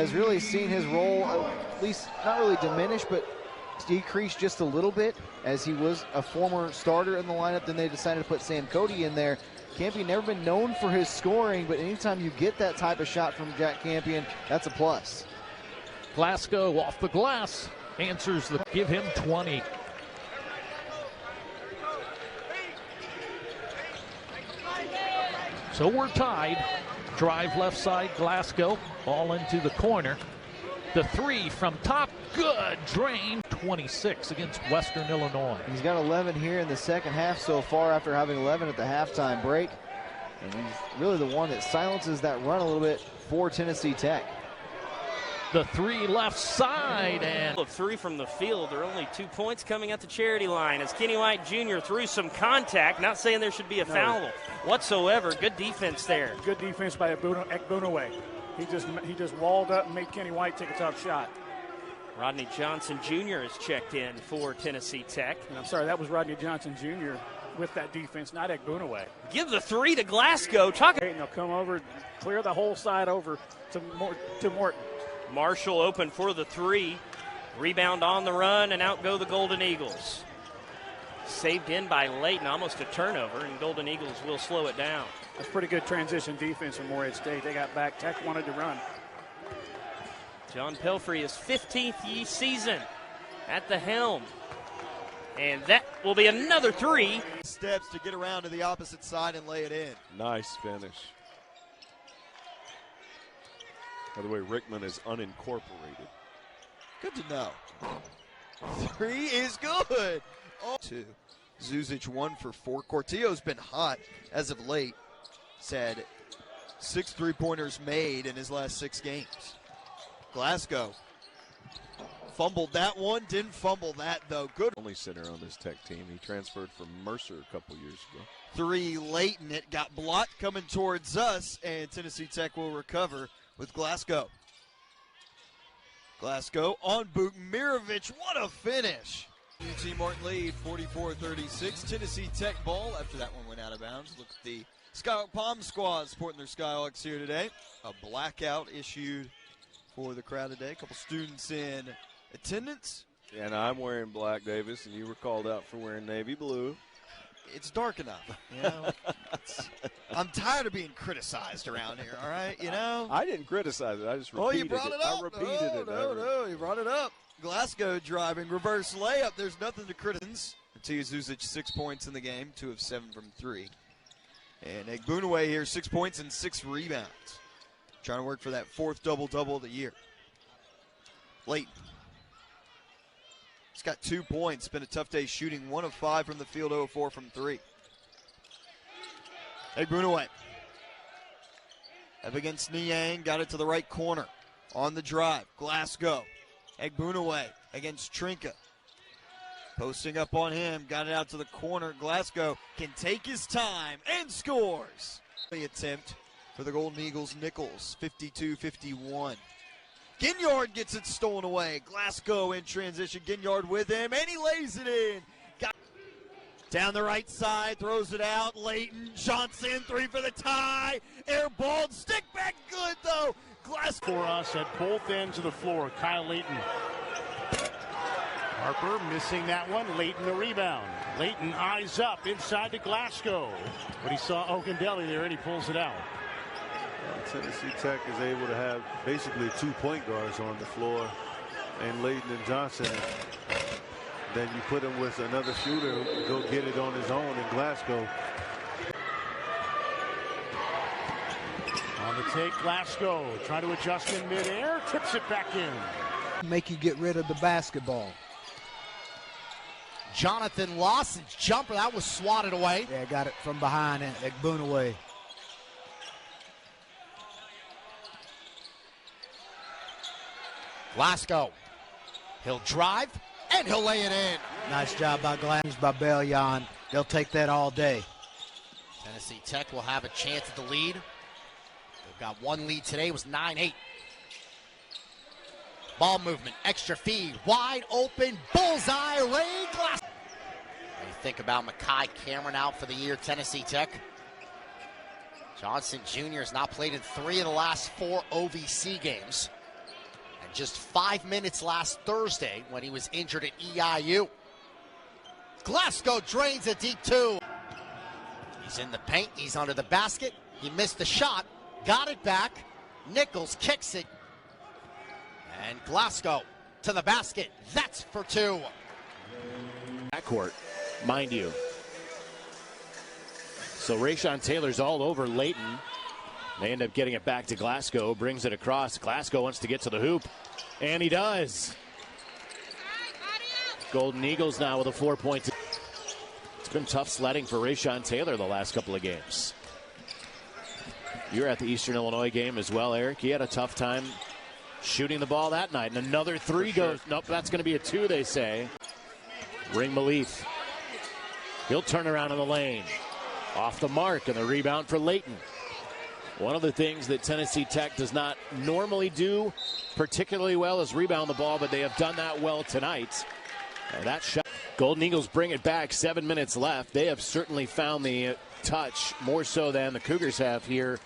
has really seen his role, at least not really diminish, but decrease just a little bit, as he was a former starter in the lineup. Then they decided to put Sam Cody in there. Campion never been known for his scoring, but anytime you get that type of shot from Jack Campion, that's a plus. Glasgow off the glass, answers the give him 20. So we're tied. Drive left side, Glasgow, all into the corner. The three from top, good drain. 26 against Western Illinois. He's got 11 here in the second half so far, after having 11 at the halftime break. And he's really the one that silences that run a little bit for Tennessee Tech. The three left side, and three from the field. There are only 2 points coming at the charity line as Kenny White Jr. threw some contact. Not saying there should be a foul whatsoever. Good defense there. Good defense by Ekbunaway. He just walled up and made Kenny White take a tough shot. Rodney Johnson Jr. is checked in for Tennessee Tech. And I'm sorry, that was Rodney Johnson Jr. with that defense, not Ekbunaway. Give the three to Glasgow. And they'll come over, clear the whole side over to Morton. Marshall open for the three. Rebound on the run, and out go the Golden Eagles. Saved in by Layton, almost a turnover, and Golden Eagles will slow it down. That's pretty good transition defense from Morehead State. They got back. Tech wanted to run. John Pelfrey, his 15th season at the helm. And that will be another three. Steps to get around to the opposite side and lay it in. Nice finish. By the way, Rickman is unincorporated. Good to know. Three is good. Oh, two. Zuzic 1 for 4. Cortillo's been hot as of late. He's had 6 3-pointers made in his last 6 games. Glasgow fumbled that one, didn't fumble that though. Good. Only center on this Tech team. He transferred from Mercer a couple years ago. 3 Layton. It got blocked coming towards us, and Tennessee Tech will recover with Glasgow. Glasgow on Bukmirovic. What a finish. UT Martin lead 44-36. Tennessee Tech ball after that one went out of bounds. Look at the Skyhawk Palm squad supporting their Skyhawks here today. A blackout issued for the crowd today. A couple students in attendance. Yeah, and I'm wearing black, Davis, and you were called out for wearing navy blue. It's dark enough. You know, I'm tired of being criticized around here, all right? You know? I didn't criticize it. I just repeated it. Oh, you brought it up? I repeated it. No, you brought it up. Glasgow driving, reverse layup. There's nothing to criticize. Matija Zuzic, 6 points in the game, 2 of 7 from 3. And Ekbunaway here, 6 points and 6 rebounds. Trying to work for that 4th double-double of the year. Layton. He's got 2 points. Been a tough day shooting. 1 of 5 from the field, 0 of 4 from 3. Ekbunaway. Up against Niang. Got it to the right corner. On the drive. Glasgow. Ekbunaway against Trinka. Posting up on him. Got it out to the corner. Glasgow can take his time and scores. The attempt for the Golden Eagles. Nichols, 52-51. Ginyard gets it stolen away. Glasgow in transition. Ginyard with him, and he lays it in. Down the right side, throws it out. Layton, Johnson, 3 for the tie. Airballed, stick back good though. Glasgow. For us at both ends of the floor, Kyle Layton. Harper missing that one. Layton the rebound. Layton eyes up inside to Glasgow. But he saw Ogundelli there and he pulls it out. Tennessee Tech is able to have basically 2 point guards on the floor, and Layton and Johnson. Then you put him with another shooter who go get it on his own in Glasgow. On the take, Glasgow trying to adjust in midair, tips it back in. Make you get rid of the basketball. Jonathan Lawson's jumper, that was swatted away. Yeah, got it from behind and Ekbunaway. Glasgow, he'll drive and he'll lay it in. Nice job by Glasgow, by Bellion. They'll take that all day. Tennessee Tech will have a chance at the lead. They've got one lead today, it was 9-8. Ball movement, extra feed, wide open, bullseye, Ray Glasgow. You think about Makai Cameron out for the year, Tennessee Tech. Johnson Jr. has not played in 3 of the last 4 OVC games. And just 5 minutes last Thursday when he was injured at EIU. Glasgow drains a deep two. He's in the paint. He's under the basket. He missed the shot. Got it back. Nichols kicks it. And Glasgow to the basket. That's for two. Backcourt, mind you. So Rayshon Taylor's all over Layton. They end up getting it back to Glasgow. Brings it across. Glasgow wants to get to the hoop. And he does. Golden Eagles now with a 4-point. It's been tough sledding for Rayshon Taylor the last couple of games. You were at the Eastern Illinois game as well, Eric. He had a tough time shooting the ball that night. And another three goes. Nope, that's going to be a two, they say. Ring Malif. He'll turn around in the lane. Off the mark, and the rebound for Layton. One of the things that Tennessee Tech does not normally do particularly well is rebound the ball, but they have done that well tonight. And that shot. Golden Eagles bring it back. 7 minutes left. They have certainly found the touch more so than the Cougars have here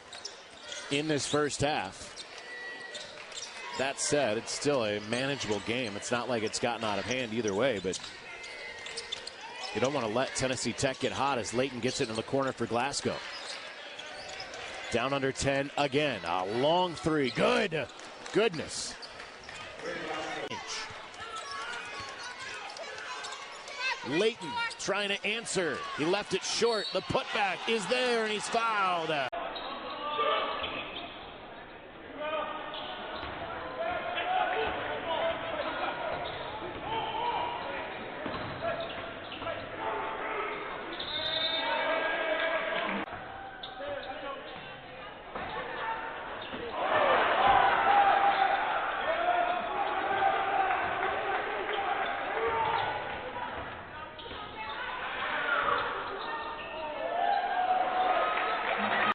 in this first half. That said, it's still a manageable game. It's not like it's gotten out of hand either way, but you don't want to let Tennessee Tech get hot as Layton gets it in the corner for Glasgow. Down under 10 again. A long three. Good. Goodness. Layton trying to answer. He left it short. The putback is there, and he's fouled.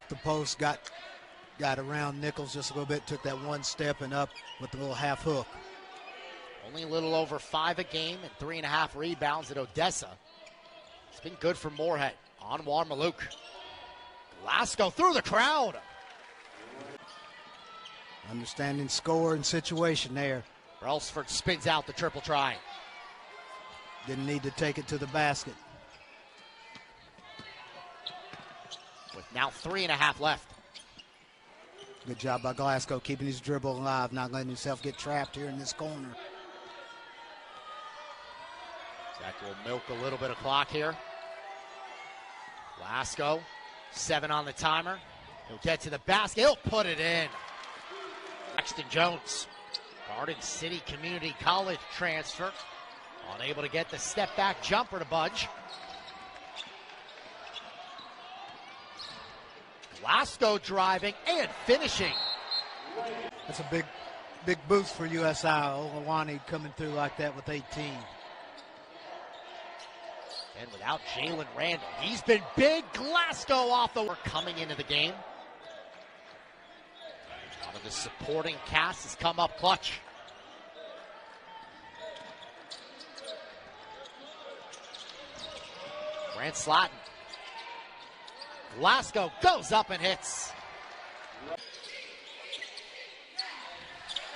The post got around Nichols just a little bit, took that one step and up with the little half hook. Only a little over 5 a game and 3.5 rebounds at Odessa. It's been good for Moorhead. Anwar Malouk. Glasgow through the crowd. Understanding score and situation there. Brailsford spins out the triple try. Didn't need to take it to the basket. With now 3.5 left. Good job by Glasgow keeping his dribble alive, not letting himself get trapped here in this corner. Zach will milk a little bit of clock here. Glasgow, 7 on the timer. He'll get to the basket. He'll put it in. Paxton Jones, Garden City Community College transfer. Unable to get the step-back jumper to budge. Glasgow driving and finishing. That's a big boost for USI. Olawani coming through like that with 18. And without Jalen Randall, he's been big. Glasgow off the work coming into the game. One of the supporting cast has come up clutch. Grant Slatton. Glasgow goes up and hits.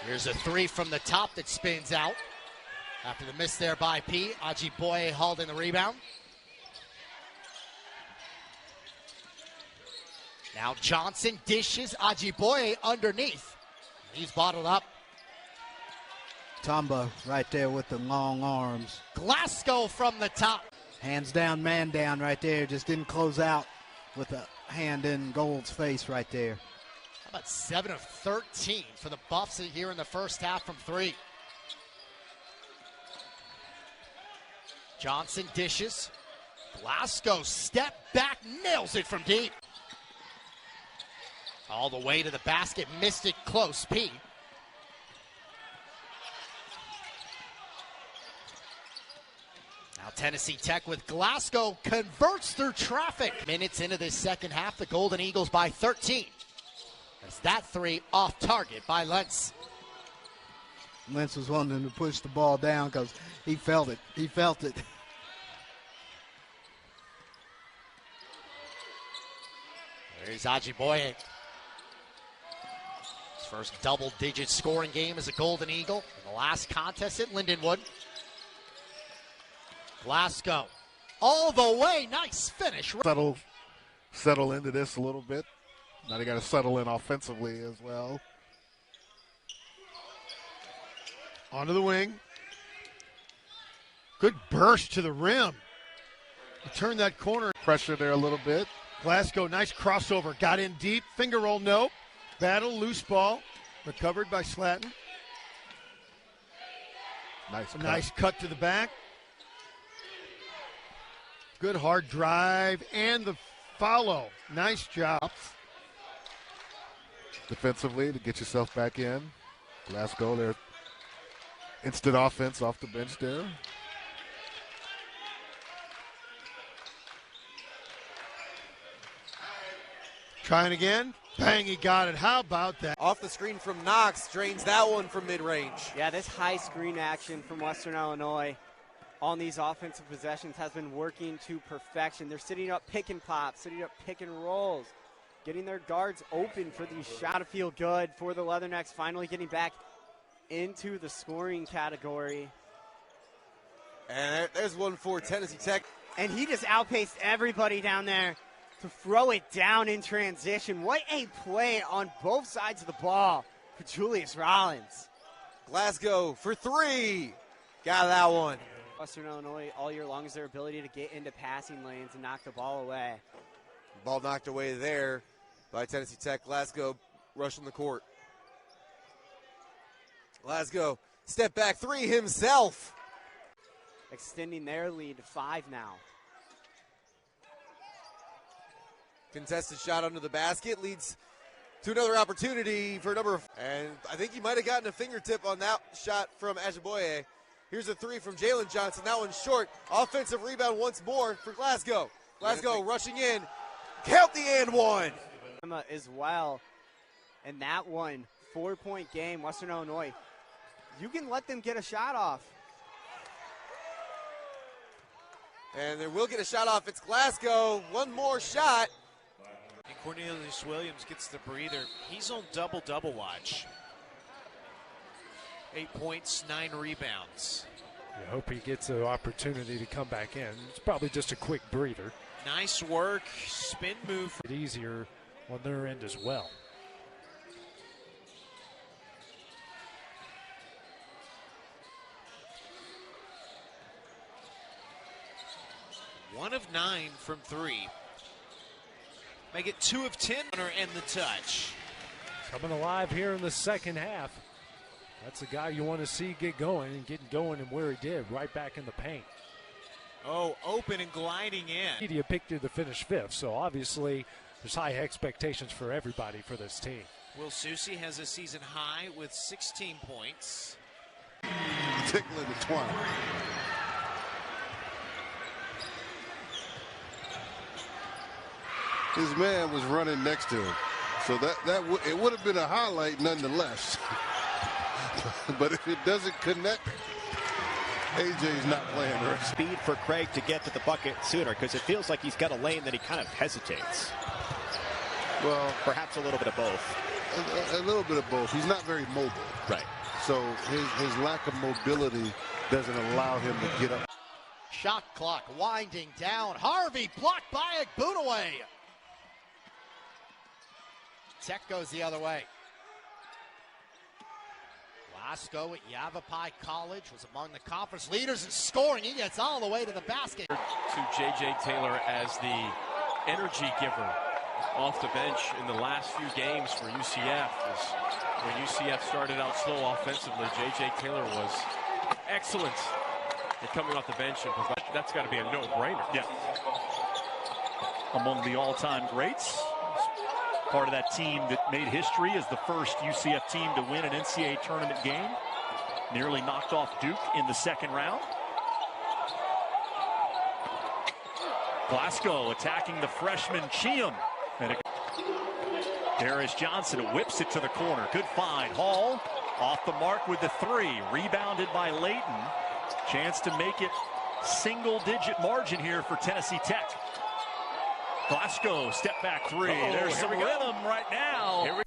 Here's a three from the top that spins out. After the miss there by P, Ajiboye holding the rebound. Now Johnson dishes Ajiboye underneath. He's bottled up. Tamba right there with the long arms. Glasgow from the top. Hands down, man down right there. Just didn't close out with a hand in Gold's face right there. How about 7 of 13 for the Buffs here in the first half from 3. Johnson dishes. Glasgow step back, nails it from deep. All the way to the basket, missed it close, P. Now Tennessee Tech with Glasgow converts through traffic. Minutes into this second half, the Golden Eagles by 13. As that three off target by Lentz. Lentz was wanting to push the ball down because he felt it. He felt it. There's Ajiboye. First double-digit scoring game as a Golden Eagle in the last contest at Lindenwood. Glasgow all the way. Nice finish. Settle into this a little bit. Now they got to settle in offensively as well. Onto the wing. Good burst to the rim. Turn that corner. Pressure there a little bit. Glasgow, nice crossover. Got in deep. Finger roll, no. Battle, loose ball. Recovered by Slatton. Nice cut to the back. Good hard drive and the follow. Nice job. Defensively to get yourself back in. Glasgow, their instant offense off the bench there. Trying again. Bang, he got it. How about that? Off the screen from Knox, drains that one from mid-range. Yeah, this high screen action from Western Illinois on these offensive possessions has been working to perfection. They're sitting up pick and pop, sitting up pick and rolls, getting their guards open for these shots to feel good for the Leathernecks, finally getting back into the scoring category. And there's one for Tennessee Tech. And he just outpaced everybody down there to throw it down in transition. What a play on both sides of the ball for Julius Rollins. Glasgow for three. Got that one. Western Illinois all year long is their ability to get into passing lanes and knock the ball away. Ball knocked away there by Tennessee Tech. Glasgow rushing the court. Glasgow step back three himself. Extending their lead to 5 now. Contested shot under the basket leads to another opportunity for a number of, and I think he might have gotten a fingertip on that shot from Ajiboye. Here's a three from Jalen Johnson. That one's short. Offensive rebound once more for Glasgow. Glasgow rushing in. Count the and one. As well. And that one, 4-point game, Western Illinois. You can let them get a shot off. And they will get a shot off. It's Glasgow. One more shot. And Cornelius Williams gets the breather. He's on double-double watch. 8 points, 9 rebounds. I hope he gets an opportunity to come back in. It's probably just a quick breather. Nice work, spin move. Easier on their end as well. One of 9 from 3. Make it 2 of 10 and the touch. Coming alive here in the second half. That's the guy you want to see get going and getting going and where he did, right back in the paint. Oh, open and gliding in. Media picked him to finish 5th, so obviously there's high expectations for everybody for this team. Will Susi has a season high with 16 points. Tickling the twine. His man was running next to him, so it would have been a highlight nonetheless. But if it doesn't connect, AJ's not playing right. Speed for Craig to get to the bucket sooner, because it feels like he's got a lane that he kind of hesitates. Well, perhaps a little bit of both. A little bit of both. He's not very mobile. Right. So his lack of mobility doesn't allow him to get up. Shot clock winding down. Harvey blocked by Agbunaway. Tech goes the other way. Glasgow at Yavapai College was among the conference leaders in scoring. He gets all the way to the basket. To J.J. Taylor as the energy giver off the bench in the last few games for UCF. When UCF started out slow offensively, J.J. Taylor was excellent at coming off the bench, and that's got to be a no-brainer. Yeah. Among the all-time greats. Part of that team that made history as the first UCF team to win an NCAA tournament game. Nearly knocked off Duke in the second round. Glasgow attacking the freshman Cheam. Darius Johnson whips it to the corner. Good find. Hall off the mark with the 3. Rebounded by Layton. Chance to make it single-digit margin here for Tennessee Tech. Glasgow, step back 3. There's some rhythm right now.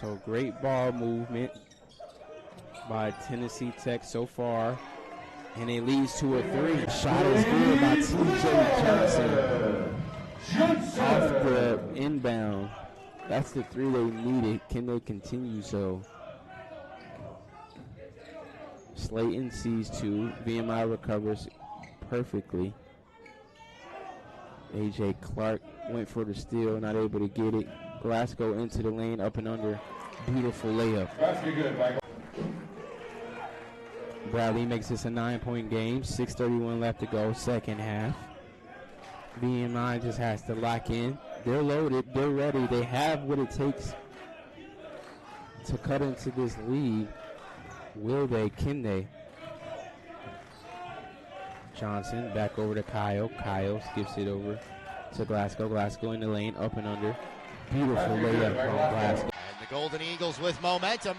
So great ball movement by Tennessee Tech so far. And it leads to a 3. Shot is good by T.J. Johnson. Off the inbound. That's the 3 they needed. Can they continue so? Slayton sees 2. VMI recovers perfectly. A.J. Clark went for the steal, not able to get it. Glasgow into the lane, up and under. Beautiful layup. Bradley makes this a 9-point game. 6:31 left to go, second half. VMI just has to lock in. They're loaded. They're ready. They have what it takes to cut into this lead. Will they? Can they? Johnson back over to Kyle. Kyle skips it over to Glasgow. Glasgow in the lane, up and under. Beautiful layup from Glasgow. And the Golden Eagles with momentum.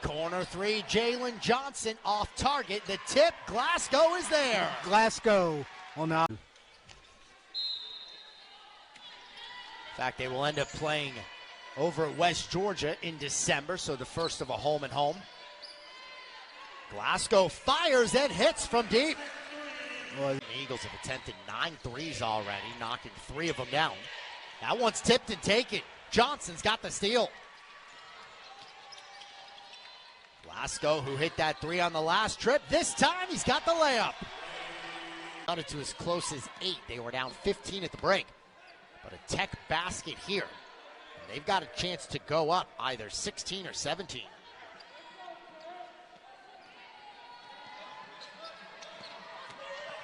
Corner 3, Jalen Johnson off target. The tip, Glasgow is there. Glasgow on the. In fact, they will end up playing over at West Georgia in December, so the first of a home and home. Glasgow fires and hits from deep. Well, the Eagles have attempted 9 threes already, knocking 3 of them down. That one's tipped and taken. Johnson's got the steal. Glasgow, who hit that 3 on the last trip, this time he's got the layup. Got it to as close as 8. They were down 15 at the break. But a Tech basket here. And they've got a chance to go up either 16 or 17.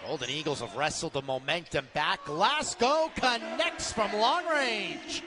Golden Eagles have wrestled the momentum back. Glasgow connects from long range.